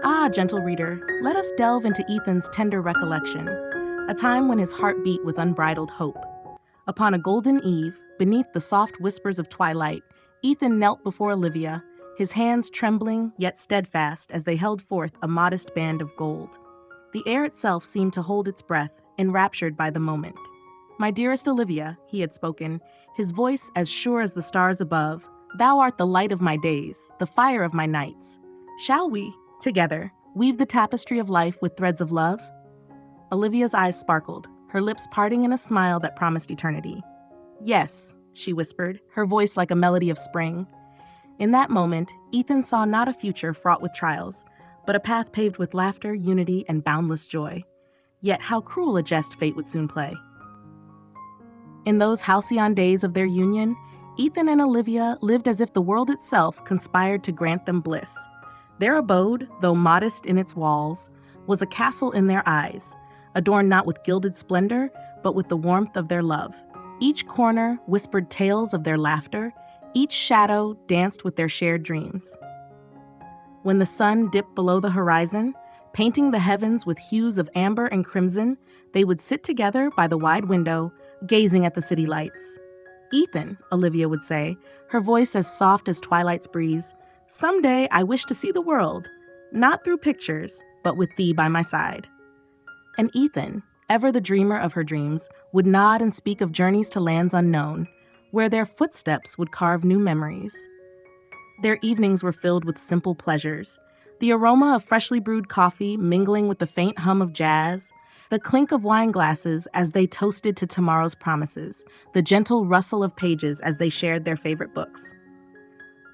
Ah, gentle reader, let us delve into Ethan's tender recollection, a time when his heart beat with unbridled hope. Upon a golden eve, beneath the soft whispers of twilight, Ethan knelt before Olivia, his hands trembling yet steadfast as they held forth a modest band of gold. The air itself seemed to hold its breath, enraptured by the moment. "My dearest Olivia," he had spoken, his voice as sure as the stars above, "thou art the light of my days, the fire of my nights. Shall we, together, weave the tapestry of life with threads of love?" Olivia's eyes sparkled, her lips parting in a smile that promised eternity. "Yes," she whispered, her voice like a melody of spring. In that moment, Ethan saw not a future fraught with trials, but a path paved with laughter, unity, and boundless joy. Yet how cruel a jest fate would soon play. In those halcyon days of their union, Ethan and Olivia lived as if the world itself conspired to grant them bliss. Their abode, though modest in its walls, was a castle in their eyes, adorned not with gilded splendor, but with the warmth of their love. Each corner whispered tales of their laughter, each shadow danced with their shared dreams. When the sun dipped below the horizon, painting the heavens with hues of amber and crimson, they would sit together by the wide window, gazing at the city lights. "Ethan," Olivia would say, her voice as soft as twilight's breeze, "someday I wish to see the world, not through pictures, but with thee by my side." And Ethan, ever the dreamer of her dreams, would nod and speak of journeys to lands unknown, where their footsteps would carve new memories. Their evenings were filled with simple pleasures, the aroma of freshly brewed coffee mingling with the faint hum of jazz, the clink of wine glasses as they toasted to tomorrow's promises, the gentle rustle of pages as they shared their favorite books.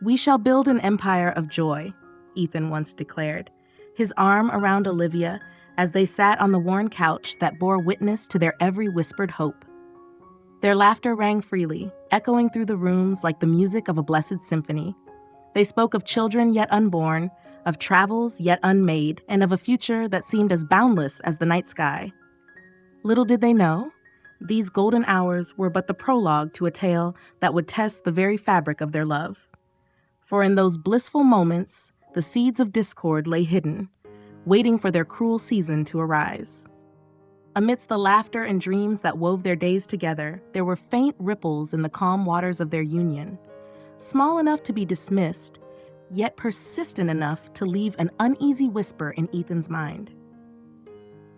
"We shall build an empire of joy," Ethan once declared, his arm around Olivia as they sat on the worn couch that bore witness to their every whispered hope. Their laughter rang freely, echoing through the rooms like the music of a blessed symphony. They spoke of children yet unborn, of travels yet unmade, and of a future that seemed as boundless as the night sky. Little did they know, these golden hours were but the prologue to a tale that would test the very fabric of their love. For in those blissful moments, the seeds of discord lay hidden, waiting for their cruel season to arise. Amidst the laughter and dreams that wove their days together, there were faint ripples in the calm waters of their union, small enough to be dismissed, yet persistent enough to leave an uneasy whisper in Ethan's mind.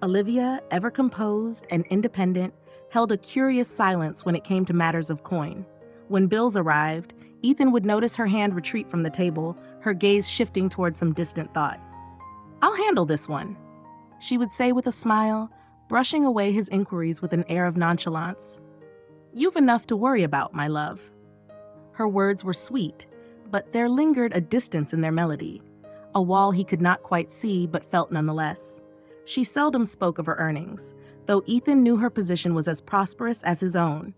Olivia, ever composed and independent, held a curious silence when it came to matters of coin. When bills arrived, Ethan would notice her hand retreat from the table, her gaze shifting toward some distant thought. "I'll handle this one," she would say with a smile, brushing away his inquiries with an air of nonchalance. "You've enough to worry about, my love." Her words were sweet, but there lingered a distance in their melody, a wall he could not quite see but felt nonetheless. She seldom spoke of her earnings, though Ethan knew her position was as prosperous as his own.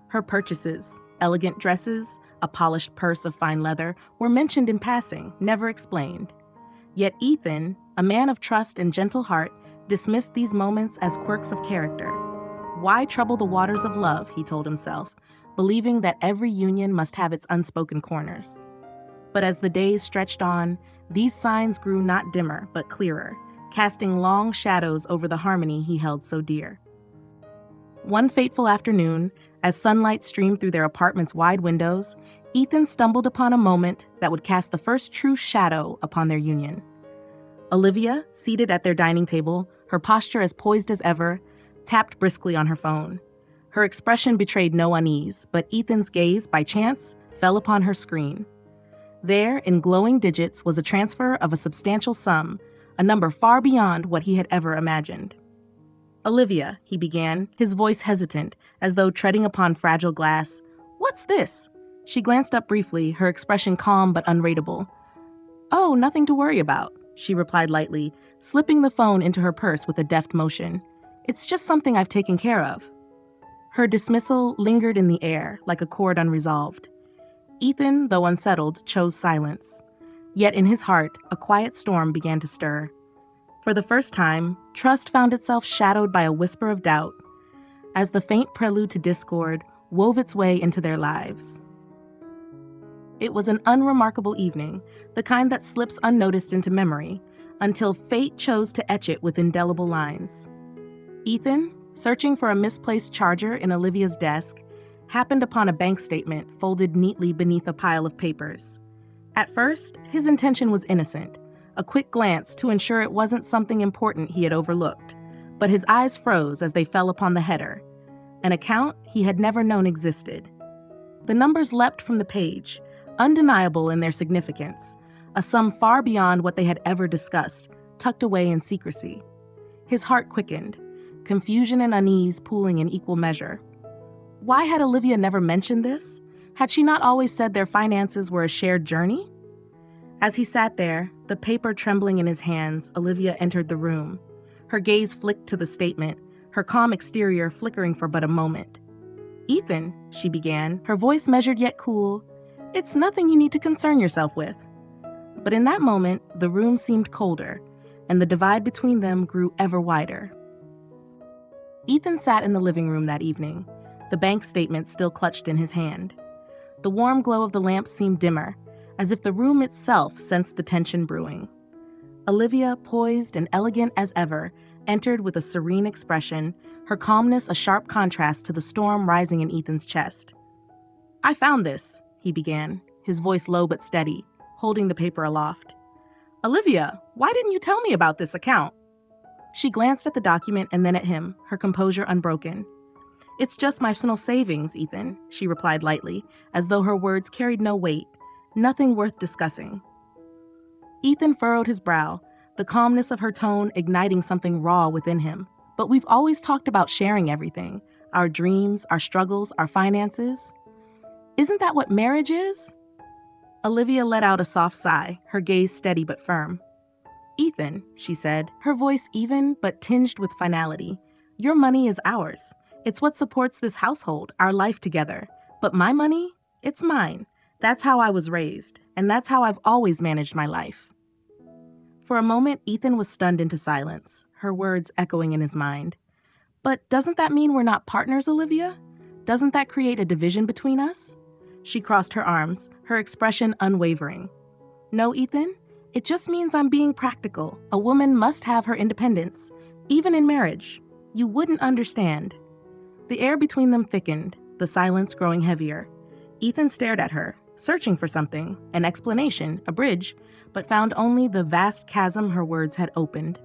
Her purchases, elegant dresses, a polished purse of fine leather, were mentioned in passing, never explained. Yet Ethan, a man of trust and gentle heart, dismissed these moments as quirks of character. Why trouble the waters of love, he told himself, believing that every union must have its unspoken corners. But as the days stretched on, these signs grew not dimmer, but clearer, casting long shadows over the harmony he held so dear. One fateful afternoon, as sunlight streamed through their apartment's wide windows, Ethan stumbled upon a moment that would cast the first true shadow upon their union. Olivia, seated at their dining table, her posture as poised as ever, tapped briskly on her phone. Her expression betrayed no unease, but Ethan's gaze, by chance, fell upon her screen. There, in glowing digits, was a transfer of a substantial sum, a number far beyond what he had ever imagined. "Olivia," he began, his voice hesitant, as though treading upon fragile glass. "What's this?" She glanced up briefly, her expression calm but unreadable. "Oh, nothing to worry about," she replied lightly, slipping the phone into her purse with a deft motion. "It's just something I've taken care of." Her dismissal lingered in the air, like a chord unresolved. Ethan, though unsettled, chose silence. Yet in his heart, a quiet storm began to stir. For the first time, trust found itself shadowed by a whisper of doubt, as the faint prelude to discord wove its way into their lives. It was an unremarkable evening, the kind that slips unnoticed into memory, until fate chose to etch it with indelible lines. Ethan, searching for a misplaced charger in Olivia's desk, happened upon a bank statement folded neatly beneath a pile of papers. At first, his intention was innocent, a quick glance to ensure it wasn't something important he had overlooked, but his eyes froze as they fell upon the header, an account he had never known existed. The numbers leapt from the page, undeniable in their significance, a sum far beyond what they had ever discussed, tucked away in secrecy. His heart quickened, confusion and unease pooling in equal measure. Why had Olivia never mentioned this? Had she not always said their finances were a shared journey? As he sat there, the paper trembling in his hands, Olivia entered the room. Her gaze flicked to the statement, her calm exterior flickering for but a moment. "Ethan," she began, her voice measured yet cool, "it's nothing you need to concern yourself with." But in that moment, the room seemed colder, and the divide between them grew ever wider. Ethan sat in the living room that evening, the bank statement still clutched in his hand. The warm glow of the lamp seemed dimmer, as if the room itself sensed the tension brewing. Olivia, poised and elegant as ever, entered with a serene expression, her calmness a sharp contrast to the storm rising in Ethan's chest. "I found this," he began, his voice low but steady, holding the paper aloft. "Olivia, why didn't you tell me about this account?" She glanced at the document and then at him, her composure unbroken. "It's just my personal savings, Ethan," she replied lightly, as though her words carried no weight, nothing worth discussing. Ethan furrowed his brow, the calmness of her tone igniting something raw within him. "But we've always talked about sharing everything, our dreams, our struggles, our finances. Isn't that what marriage is?" Olivia let out a soft sigh, her gaze steady but firm. "Ethan," she said, her voice even but tinged with finality, "your money is ours. It's what supports this household, our life together. But my money? It's mine. That's how I was raised, and that's how I've always managed my life." For a moment, Ethan was stunned into silence, her words echoing in his mind. "But doesn't that mean we're not partners, Olivia? Doesn't that create a division between us?" She crossed her arms, her expression unwavering. "No, Ethan, it just means I'm being practical. A woman must have her independence, even in marriage. You wouldn't understand." The air between them thickened, the silence growing heavier. Ethan stared at her, searching for something, an explanation, a bridge, but found only the vast chasm her words had opened.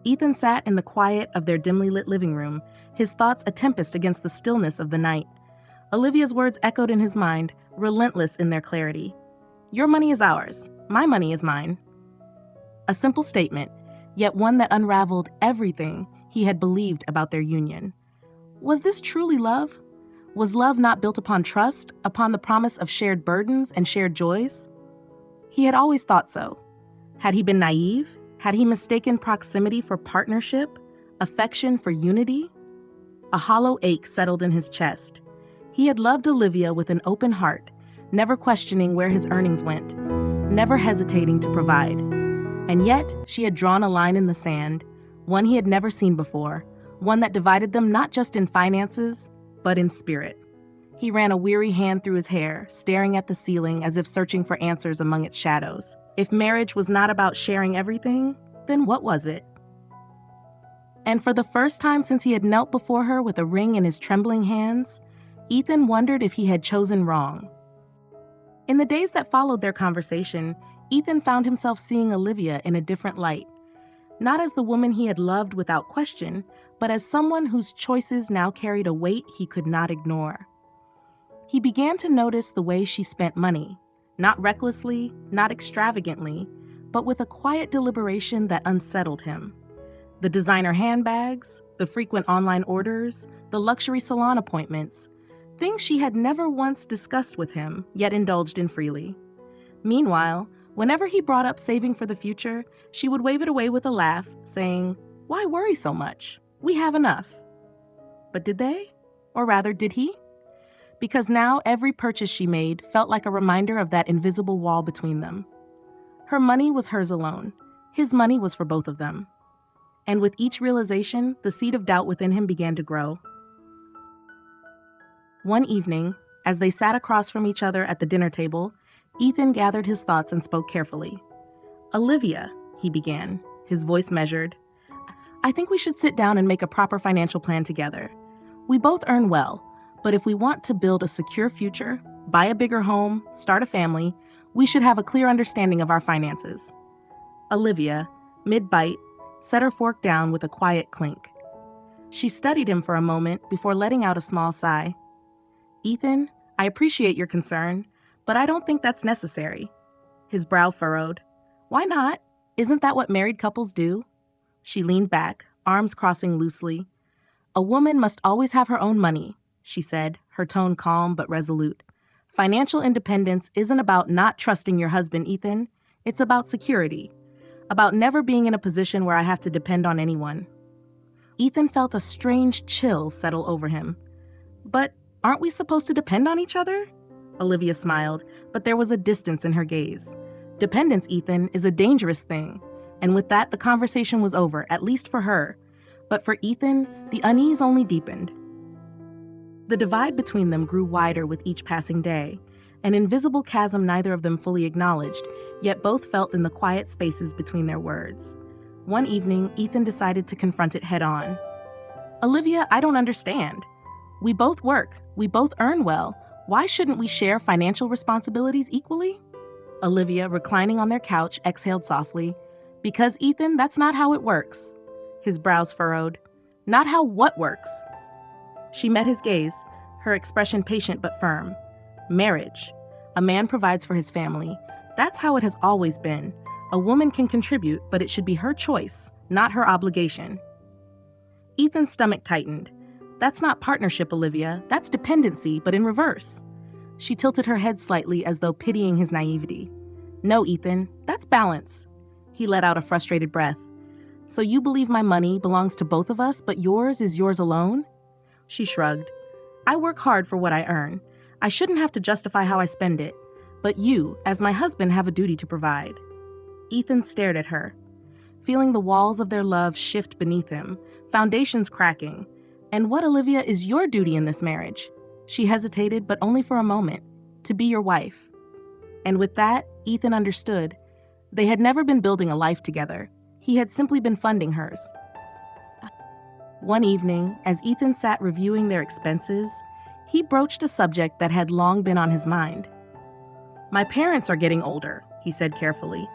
Ethan sat in the quiet of their dimly lit living room, his thoughts a tempest against the stillness of the night. Olivia's words echoed in his mind, relentless in their clarity. "Your money is ours. My money is mine." A simple statement, yet one that unraveled everything he had believed about their union. Was this truly love? Was love not built upon trust, upon the promise of shared burdens and shared joys? He had always thought so. Had he been naive? Had he mistaken proximity for partnership, affection for unity? A hollow ache settled in his chest. He had loved Olivia with an open heart, never questioning where his earnings went, never hesitating to provide. And yet, she had drawn a line in the sand, one he had never seen before, one that divided them not just in finances, but in spirit. He ran a weary hand through his hair, staring at the ceiling as if searching for answers among its shadows. If marriage was not about sharing everything, then what was it? And for the first time since he had knelt before her with a ring in his trembling hands, Ethan wondered if he had chosen wrong. In the days that followed their conversation, Ethan found himself seeing Olivia in a different light. Not as the woman he had loved without question, but as someone whose choices now carried a weight he could not ignore. He began to notice the way she spent money, not recklessly, not extravagantly, but with a quiet deliberation that unsettled him. The designer handbags, the frequent online orders, the luxury salon appointments, things she had never once discussed with him, yet indulged in freely. Meanwhile, whenever he brought up saving for the future, she would wave it away with a laugh, saying, "Why worry so much? We have enough." But did they? Or rather, did he? Because now every purchase she made felt like a reminder of that invisible wall between them. Her money was hers alone. His money was for both of them. And with each realization, the seed of doubt within him began to grow. One evening, as they sat across from each other at the dinner table, Ethan gathered his thoughts and spoke carefully. "Olivia, he began, his voice measured. I think we should sit down and make a proper financial plan together. We both earn well, but if we want to build a secure future, buy a bigger home, start a family, we should have a clear understanding of our finances. Olivia, mid-bite, set her fork down with a quiet clink. She studied him for a moment before letting out a small sigh. Ethan, I appreciate your concern, but I don't think that's necessary. His brow furrowed. Why not? Isn't that what married couples do? She leaned back, arms crossing loosely. A woman must always have her own money, she said, her tone calm but resolute. Financial independence isn't about not trusting your husband, Ethan. It's about security, about never being in a position where I have to depend on anyone. Ethan felt a strange chill settle over him. But aren't we supposed to depend on each other? Olivia smiled, but there was a distance in her gaze. Dependence, Ethan, is a dangerous thing. And with that, the conversation was over, at least for her. But for Ethan, the unease only deepened. The divide between them grew wider with each passing day, an invisible chasm neither of them fully acknowledged, yet both felt in the quiet spaces between their words. One evening, Ethan decided to confront it head-on. Olivia, I don't understand. We both work, we both earn well. Why shouldn't we share financial responsibilities equally? Olivia, reclining on their couch, exhaled softly. Because, Ethan, that's not how it works. His brows furrowed. Not how what works? She met his gaze, her expression patient but firm. Marriage. A man provides for his family. That's how it has always been. A woman can contribute, but it should be her choice, not her obligation. Ethan's stomach tightened. That's not partnership, Olivia. That's dependency, but in reverse. She tilted her head slightly as though pitying his naivety. No, Ethan, that's balance. He let out a frustrated breath. So you believe my money belongs to both of us, but yours is yours alone? She shrugged. I work hard for what I earn. I shouldn't have to justify how I spend it. But you, as my husband, have a duty to provide. Ethan stared at her, feeling the walls of their love shift beneath him, foundations cracking. And what, Olivia, is your duty in this marriage? She hesitated, but only for a moment. To be your wife. And with that, Ethan understood. They had never been building a life together. He had simply been funding hers. One evening, as Ethan sat reviewing their expenses, he broached a subject that had long been on his mind. My parents are getting older, he said carefully.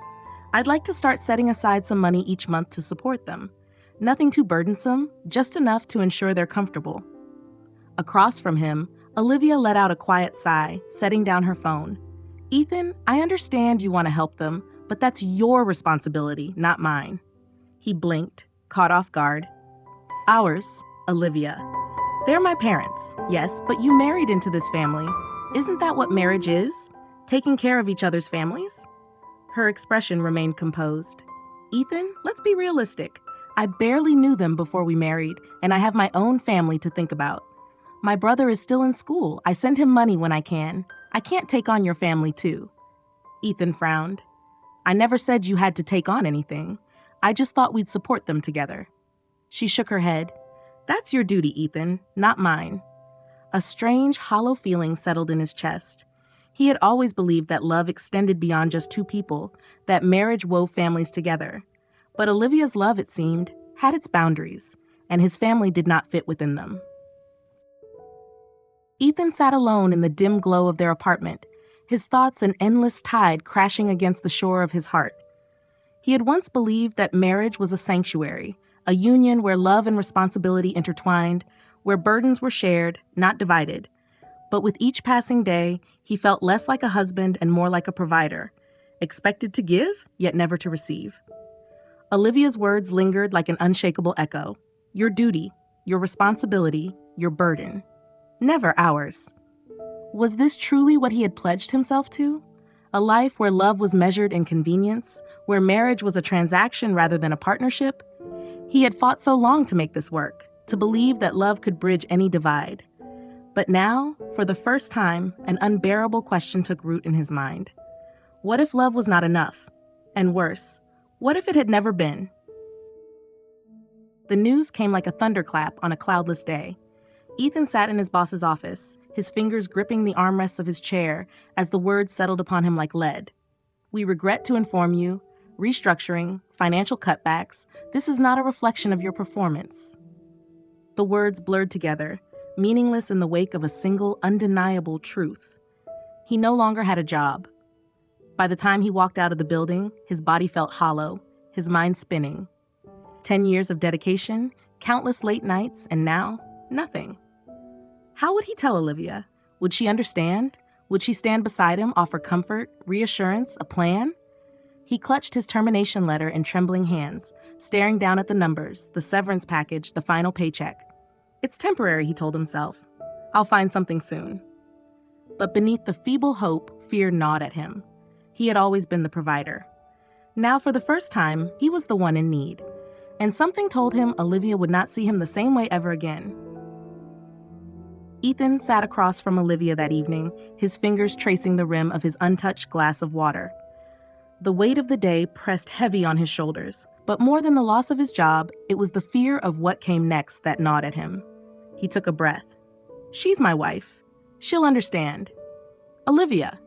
I'd like to start setting aside some money each month to support them. Nothing too burdensome, just enough to ensure they're comfortable. Across from him, Olivia let out a quiet sigh, setting down her phone. Ethan, I understand you want to help them, but that's your responsibility, not mine. He blinked, caught off guard. Ours, Olivia. They're my parents, yes, but you married into this family. Isn't that what marriage is? Taking care of each other's families? Her expression remained composed. Ethan, let's be realistic. I barely knew them before we married, and I have my own family to think about. My brother is still in school. I send him money when I can. I can't take on your family, too. Ethan frowned. I never said you had to take on anything. I just thought we'd support them together. She shook her head. That's your duty, Ethan, not mine. A strange, hollow feeling settled in his chest. He had always believed that love extended beyond just two people, that marriage wove families together. But Olivia's love, it seemed, had its boundaries, and his family did not fit within them. Ethan sat alone in the dim glow of their apartment, his thoughts an endless tide crashing against the shore of his heart. He had once believed that marriage was a sanctuary, a union where love and responsibility intertwined, where burdens were shared, not divided. But with each passing day, he felt less like a husband and more like a provider, expected to give, yet never to receive. Olivia's words lingered like an unshakable echo. Your duty, your responsibility, your burden. Never ours. Was this truly what he had pledged himself to? A life where love was measured in convenience, where marriage was a transaction rather than a partnership? He had fought so long to make this work, to believe that love could bridge any divide. But now, for the first time, an unbearable question took root in his mind. What if love was not enough? And worse, what if it had never been? The news came like a thunderclap on a cloudless day. Ethan sat in his boss's office, his fingers gripping the armrests of his chair as the words settled upon him like lead. We regret to inform you, restructuring, financial cutbacks. This is not a reflection of your performance. The words blurred together, meaningless in the wake of a single undeniable truth. He no longer had a job. By the time he walked out of the building, his body felt hollow, his mind spinning. 10 years of dedication, countless late nights, and now, nothing. How would he tell Olivia? Would she understand? Would she stand beside him, offer comfort, reassurance, a plan? He clutched his termination letter in trembling hands, staring down at the numbers, the severance package, the final paycheck. It's temporary, he told himself. I'll find something soon. But beneath the feeble hope, fear gnawed at him. He had always been the provider. Now, for the first time, he was the one in need. And something told him Olivia would not see him the same way ever again. Ethan sat across from Olivia that evening, his fingers tracing the rim of his untouched glass of water. The weight of the day pressed heavy on his shoulders, but more than the loss of his job, it was the fear of what came next that gnawed at him. He took a breath. She's my wife. She'll understand. Olivia,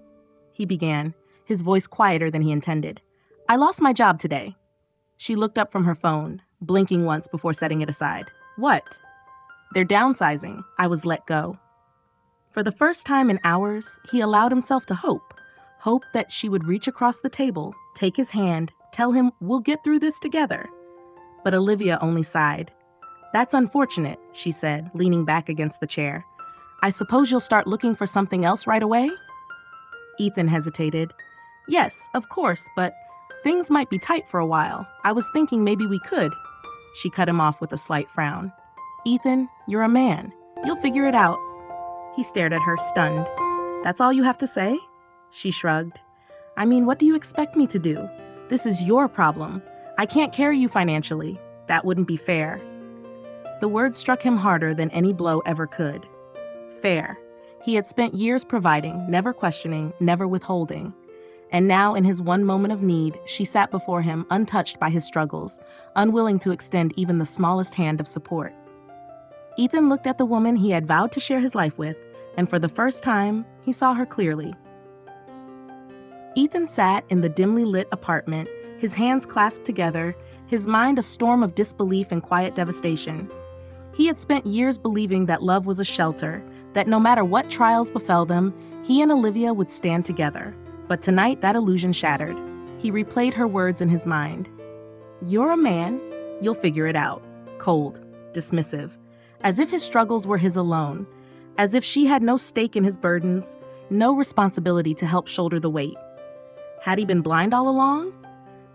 he began, his voice quieter than he intended. I lost my job today. She looked up from her phone, blinking once before setting it aside. What? They're downsizing. I was let go. For the first time in hours, he allowed himself to hope that she would reach across the table, take his hand, tell him, we'll get through this together. But Olivia only sighed. That's unfortunate, she said, leaning back against the chair. I suppose you'll start looking for something else right away? Ethan hesitated. Yes, of course, but things might be tight for a while. I was thinking maybe we could. She cut him off with a slight frown. Ethan, you're a man. You'll figure it out. He stared at her, stunned. That's all you have to say? She shrugged. I mean, what do you expect me to do? This is your problem. I can't carry you financially. That wouldn't be fair. The words struck him harder than any blow ever could. Fair. He had spent years providing, never questioning, never withholding. And now, in his one moment of need, she sat before him, untouched by his struggles, unwilling to extend even the smallest hand of support. Ethan looked at the woman he had vowed to share his life with, and for the first time, he saw her clearly. Ethan sat in the dimly lit apartment, his hands clasped together, his mind a storm of disbelief and quiet devastation. He had spent years believing that love was a shelter, that no matter what trials befell them, he and Olivia would stand together. But tonight, that illusion shattered. He replayed her words in his mind. You're a man, you'll figure it out. Cold, dismissive, as if his struggles were his alone, as if she had no stake in his burdens, no responsibility to help shoulder the weight. Had he been blind all along?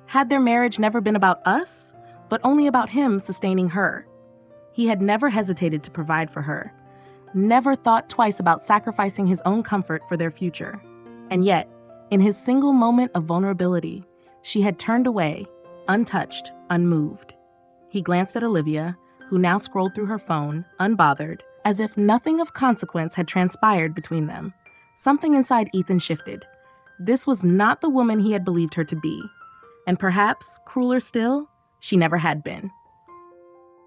Had their marriage never been about us, but only about him sustaining her? He had never hesitated to provide for her, never thought twice about sacrificing his own comfort for their future. And yet, in his single moment of vulnerability, she had turned away, untouched, unmoved. He glanced at Olivia, who now scrolled through her phone, unbothered, as if nothing of consequence had transpired between them. Something inside Ethan shifted. This was not the woman he had believed her to be. And perhaps, crueler still, she never had been.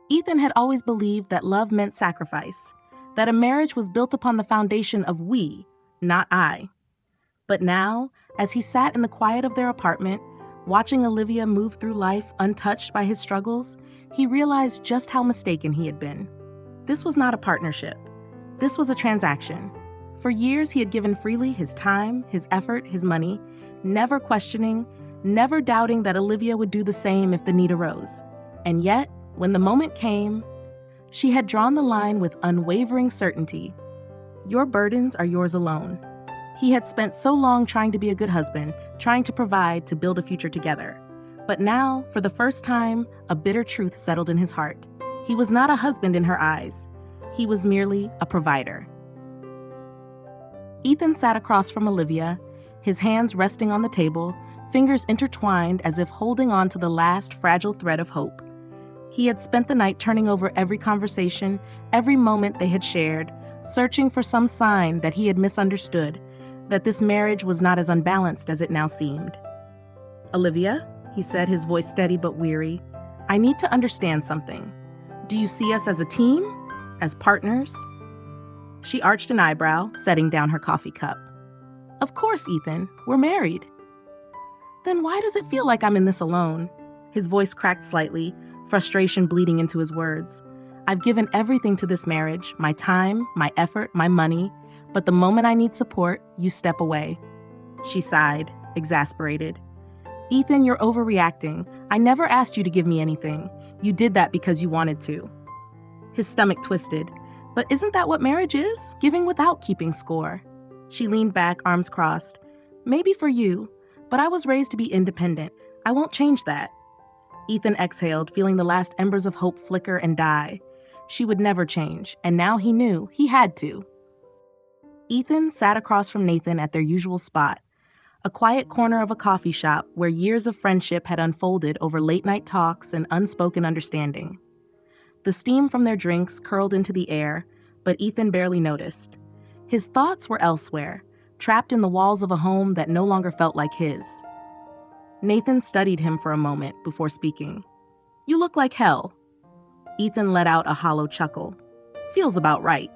Ethan had always believed that love meant sacrifice, that a marriage was built upon the foundation of we, not I. But now, as he sat in the quiet of their apartment, watching Olivia move through life untouched by his struggles, he realized just how mistaken he had been. This was not a partnership. This was a transaction. For years, he had given freely his time, his effort, his money, never questioning, never doubting that Olivia would do the same if the need arose. And yet, when the moment came, she had drawn the line with unwavering certainty. Your burdens are yours alone. He had spent so long trying to be a good husband, trying to provide, to build a future together. But now, for the first time, a bitter truth settled in his heart. He was not a husband in her eyes. He was merely a provider. Ethan sat across from Olivia, his hands resting on the table, fingers intertwined as if holding on to the last fragile thread of hope. He had spent the night turning over every conversation, every moment they had shared, searching for some sign that he had misunderstood, that this marriage was not as unbalanced as it now seemed. Olivia, he said, his voice steady but weary, I need to understand something. Do you see us as a team? As partners? She arched an eyebrow, setting down her coffee cup. Of course, Ethan, we're married. Then why does it feel like I'm in this alone? His voice cracked slightly, frustration bleeding into his words. I've given everything to this marriage, my time, my effort, my money, but the moment I need support, you step away. She sighed, exasperated. Ethan, you're overreacting. I never asked you to give me anything. You did that because you wanted to. His stomach twisted. But isn't that what marriage is? Giving without keeping score. She leaned back, arms crossed. Maybe for you, but I was raised to be independent. I won't change that. Ethan exhaled, feeling the last embers of hope flicker and die. She would never change, and now he knew he had to. Ethan sat across from Nathan at their usual spot, a quiet corner of a coffee shop where years of friendship had unfolded over late-night talks and unspoken understanding. The steam from their drinks curled into the air, but Ethan barely noticed. His thoughts were elsewhere, trapped in the walls of a home that no longer felt like his. Nathan studied him for a moment before speaking. You look like hell. Ethan let out a hollow chuckle. Feels about right.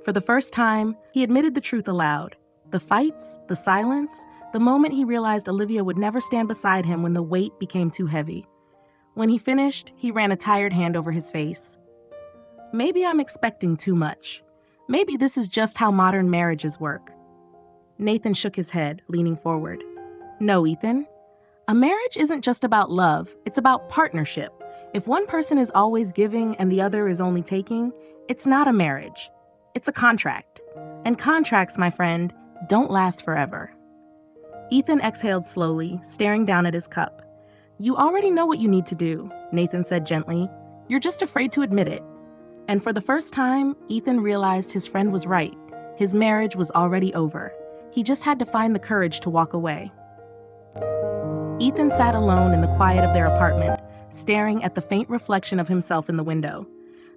For the first time, he admitted the truth aloud. The fights, the silence, the moment he realized Olivia would never stand beside him when the weight became too heavy. When he finished, he ran a tired hand over his face. Maybe I'm expecting too much. Maybe this is just how modern marriages work. Nathan shook his head, leaning forward. No, Ethan. A marriage isn't just about love, it's about partnership. If one person is always giving and the other is only taking, it's not a marriage. It's a contract. And contracts, my friend, don't last forever. Ethan exhaled slowly, staring down at his cup. You already know what you need to do, Nathan said gently. You're just afraid to admit it. And for the first time, Ethan realized his friend was right. His marriage was already over. He just had to find the courage to walk away. Ethan sat alone in the quiet of their apartment, staring at the faint reflection of himself in the window.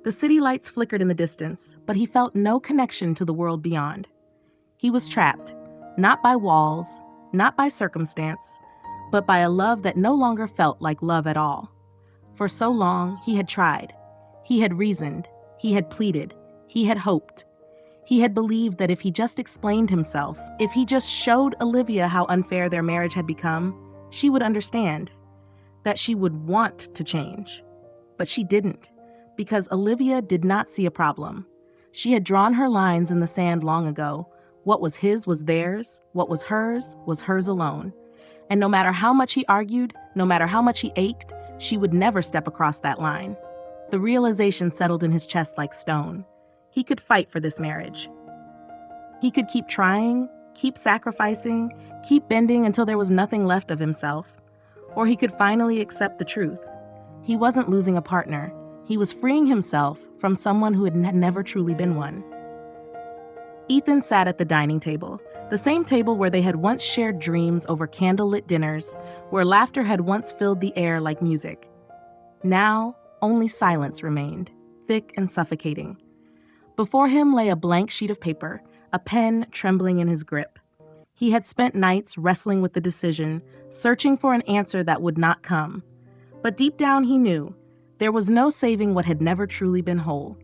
The city lights flickered in the distance, but he felt no connection to the world beyond. He was trapped, not by walls, not by circumstance, but by a love that no longer felt like love at all. For so long, he had tried. He had reasoned. He had pleaded. He had hoped. He had believed that if he just explained himself, if he just showed Olivia how unfair their marriage had become, she would understand, that she would want to change. But she didn't, because Olivia did not see a problem. She had drawn her lines in the sand long ago. What was his was theirs, what was hers alone. And no matter how much he argued, no matter how much he ached, she would never step across that line. The realization settled in his chest like stone. He could fight for this marriage. He could keep trying, keep sacrificing, keep bending until there was nothing left of himself. Or he could finally accept the truth. He wasn't losing a partner. He was freeing himself from someone who had never truly been one. Ethan sat at the dining table, the same table where they had once shared dreams over candlelit dinners, where laughter had once filled the air like music. Now, only silence remained, thick and suffocating. Before him lay a blank sheet of paper, a pen trembling in his grip. He had spent nights wrestling with the decision, searching for an answer that would not come. But deep down he knew there was no saving what had never truly been whole.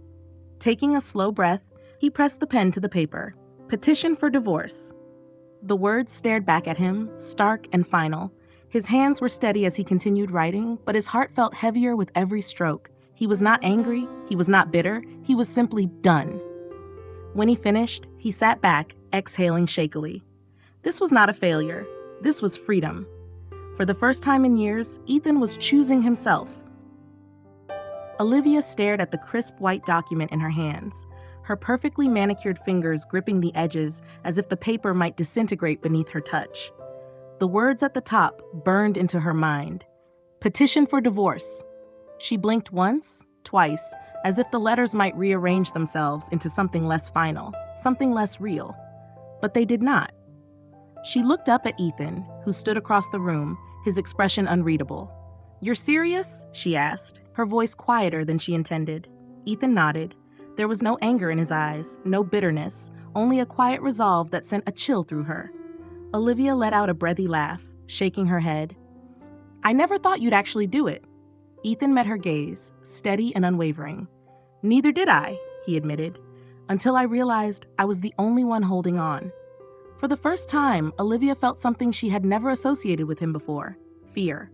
Taking a slow breath, he pressed the pen to the paper. Petition for divorce. The words stared back at him, stark and final. His hands were steady as he continued writing, but his heart felt heavier with every stroke. He was not angry, he was not bitter, he was simply done. When he finished, he sat back, exhaling shakily. This was not a failure. This was freedom. For the first time in years, Ethan was choosing himself. Olivia stared at the crisp white document in her hands, her perfectly manicured fingers gripping the edges as if the paper might disintegrate beneath her touch. The words at the top burned into her mind. Petition for divorce. She blinked once, twice, as if the letters might rearrange themselves into something less final, something less real. But they did not. She looked up at Ethan, who stood across the room, his expression unreadable. You're serious? She asked, her voice quieter than she intended. Ethan nodded. There was no anger in his eyes, no bitterness, only a quiet resolve that sent a chill through her. Olivia let out a breathy laugh, shaking her head. I never thought you'd actually do it. Ethan met her gaze, steady and unwavering. Neither did I, he admitted, until I realized I was the only one holding on. For the first time, Olivia felt something she had never associated with him before: fear.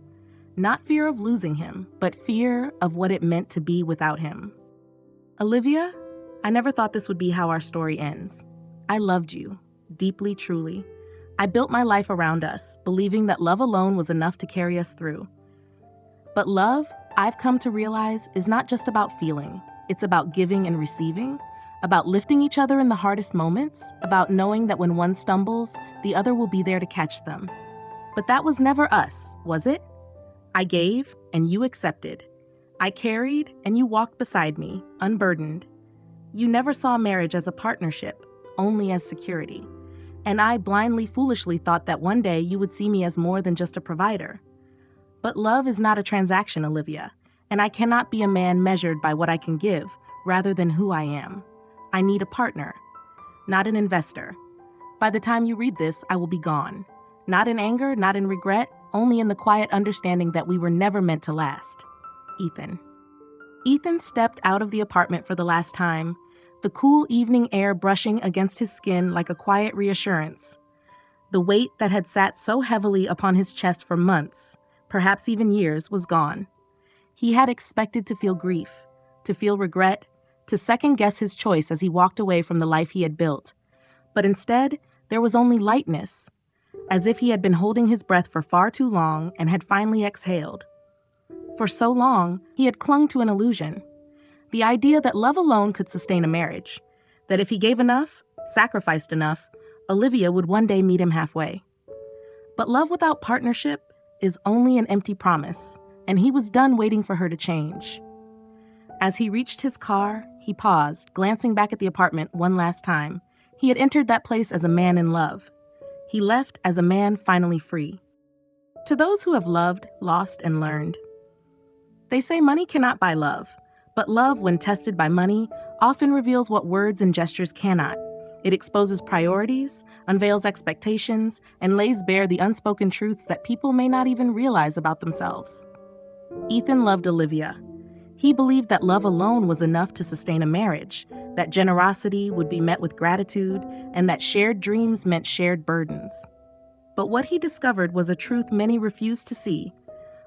Not fear of losing him, but fear of what it meant to be without him. Olivia, I never thought this would be how our story ends. I loved you, deeply, truly. I built my life around us, believing that love alone was enough to carry us through. But love, I've come to realize, is not just about feeling. It's about giving and receiving, about lifting each other in the hardest moments, about knowing that when one stumbles, the other will be there to catch them. But that was never us, was it? I gave, and you accepted. I carried, and you walked beside me, unburdened. You never saw marriage as a partnership, only as security. And I blindly, foolishly thought that one day you would see me as more than just a provider. But love is not a transaction, Olivia, and I cannot be a man measured by what I can give, rather than who I am. I need a partner, not an investor. By the time you read this, I will be gone. Not in anger, not in regret, only in the quiet understanding that we were never meant to last. Ethan. Ethan stepped out of the apartment for the last time, the cool evening air brushing against his skin like a quiet reassurance. The weight that had sat so heavily upon his chest for months, perhaps even years, was gone. He had expected to feel grief, to feel regret, to second-guess his choice as he walked away from the life he had built. But instead, there was only lightness, as if he had been holding his breath for far too long and had finally exhaled. For so long, he had clung to an illusion. The idea that love alone could sustain a marriage, that if he gave enough, sacrificed enough, Olivia would one day meet him halfway. But love without partnership is only an empty promise, and he was done waiting for her to change. As he reached his car, he paused, glancing back at the apartment one last time. He had entered that place as a man in love. He left as a man finally free. To those who have loved, lost, and learned, they say money cannot buy love, but love, when tested by money, often reveals what words and gestures cannot. It exposes priorities, unveils expectations, and lays bare the unspoken truths that people may not even realize about themselves. Ethan loved Olivia. He believed that love alone was enough to sustain a marriage, that generosity would be met with gratitude, and that shared dreams meant shared burdens. But what he discovered was a truth many refused to see.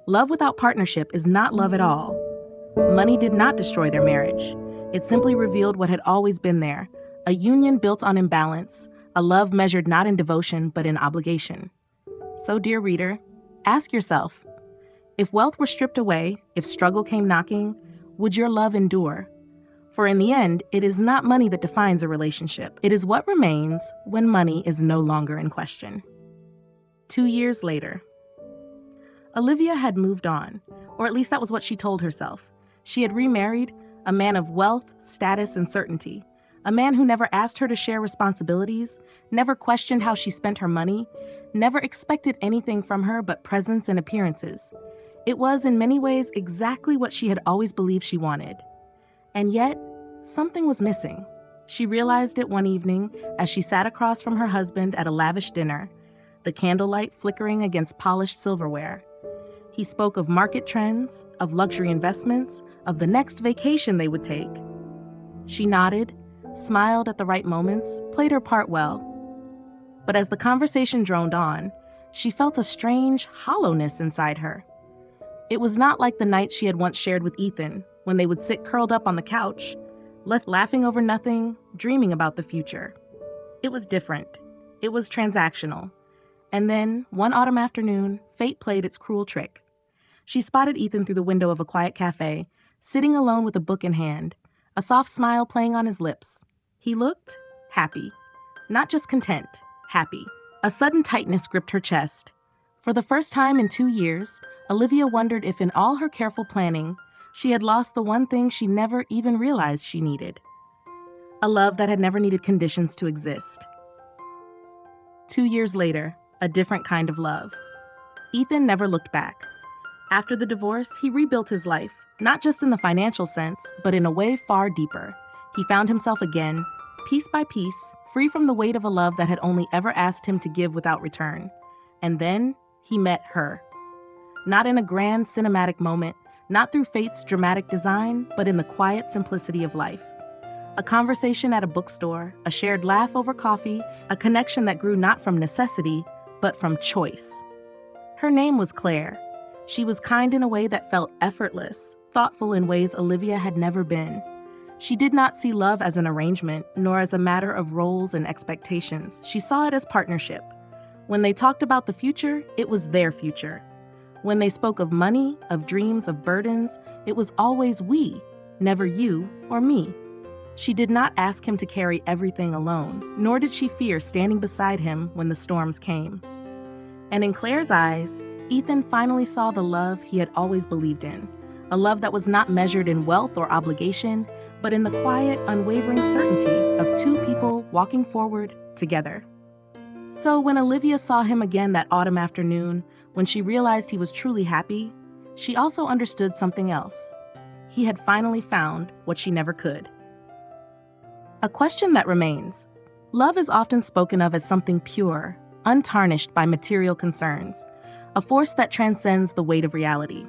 Love without partnership is not love at all. Money did not destroy their marriage. It simply revealed what had always been there: a union built on imbalance, a love measured not in devotion but in obligation. So, dear reader, ask yourself, if wealth were stripped away, if struggle came knocking, would your love endure? For in the end, it is not money that defines a relationship. It is what remains when money is no longer in question. 2 years later. Olivia had moved on, or at least that was what she told herself. She had remarried a man of wealth, status, and certainty, a man who never asked her to share responsibilities, never questioned how she spent her money, never expected anything from her but presence and appearances. It was, in many ways, exactly what she had always believed she wanted. And yet, something was missing. She realized it one evening as she sat across from her husband at a lavish dinner, the candlelight flickering against polished silverware. He spoke of market trends, of luxury investments, of the next vacation they would take. She nodded, smiled at the right moments, played her part well. But as the conversation droned on, she felt a strange hollowness inside her. It was not like the night she had once shared with Ethan, when they would sit curled up on the couch, left laughing over nothing, dreaming about the future. It was different. It was transactional. And then, one autumn afternoon, fate played its cruel trick. She spotted Ethan through the window of a quiet cafe, sitting alone with a book in hand, a soft smile playing on his lips. He looked happy. Not just content, happy. A sudden tightness gripped her chest. For the first time in 2 years, Olivia wondered if in all her careful planning, she had lost the one thing she never even realized she needed. A love that had never needed conditions to exist. 2 years later, a different kind of love. Ethan never looked back. After the divorce, he rebuilt his life, not just in the financial sense, but in a way far deeper. He found himself again, piece by piece, free from the weight of a love that had only ever asked him to give without return. And then he met her. Not in a grand cinematic moment, not through fate's dramatic design, but in the quiet simplicity of life. A conversation at a bookstore, a shared laugh over coffee, a connection that grew not from necessity, but from choice. Her name was Claire. She was kind in a way that felt effortless, thoughtful in ways Olivia had never been. She did not see love as an arrangement, nor as a matter of roles and expectations. She saw it as partnership. When they talked about the future, it was their future. When they spoke of money, of dreams, of burdens, it was always we, never you or me. She did not ask him to carry everything alone, nor did she fear standing beside him when the storms came. And in Claire's eyes, Ethan finally saw the love he had always believed in, a love that was not measured in wealth or obligation, but in the quiet, unwavering certainty of two people walking forward together. So when Olivia saw him again that autumn afternoon, when she realized he was truly happy, she also understood something else. He had finally found what she never could. A question that remains. Love is often spoken of as something pure, untarnished by material concerns, a force that transcends the weight of reality.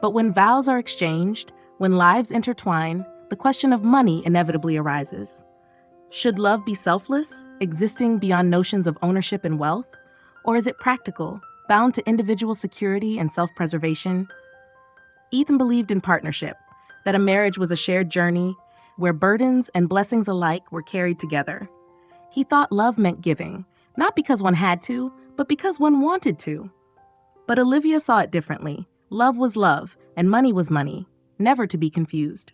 But when vows are exchanged, when lives intertwine, the question of money inevitably arises. Should love be selfless, existing beyond notions of ownership and wealth? Or is it practical, bound to individual security and self-preservation? Ethan believed in partnership, that a marriage was a shared journey where burdens and blessings alike were carried together. He thought love meant giving, not because one had to, but because one wanted to. But Olivia saw it differently. Love was love, and money was money, never to be confused.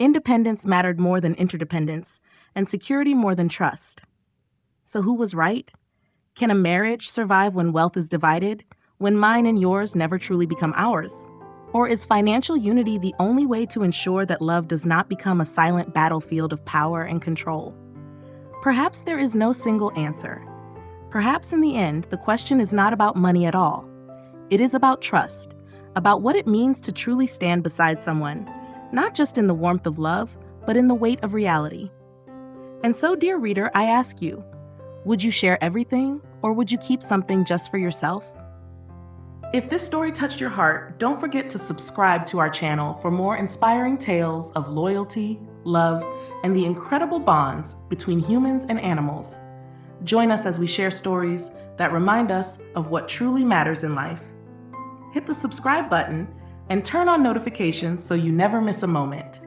Independence mattered more than interdependence, and security more than trust. So who was right? Can a marriage survive when wealth is divided, when mine and yours never truly become ours? Or is financial unity the only way to ensure that love does not become a silent battlefield of power and control? Perhaps there is no single answer. Perhaps in the end, the question is not about money at all. It is about trust, about what it means to truly stand beside someone, not just in the warmth of love, but in the weight of reality. And so, dear reader, I ask you, would you share everything, or would you keep something just for yourself? If this story touched your heart, don't forget to subscribe to our channel for more inspiring tales of loyalty, love, and the incredible bonds between humans and animals. Join us as we share stories that remind us of what truly matters in life. Hit the subscribe button and turn on notifications so you never miss a moment.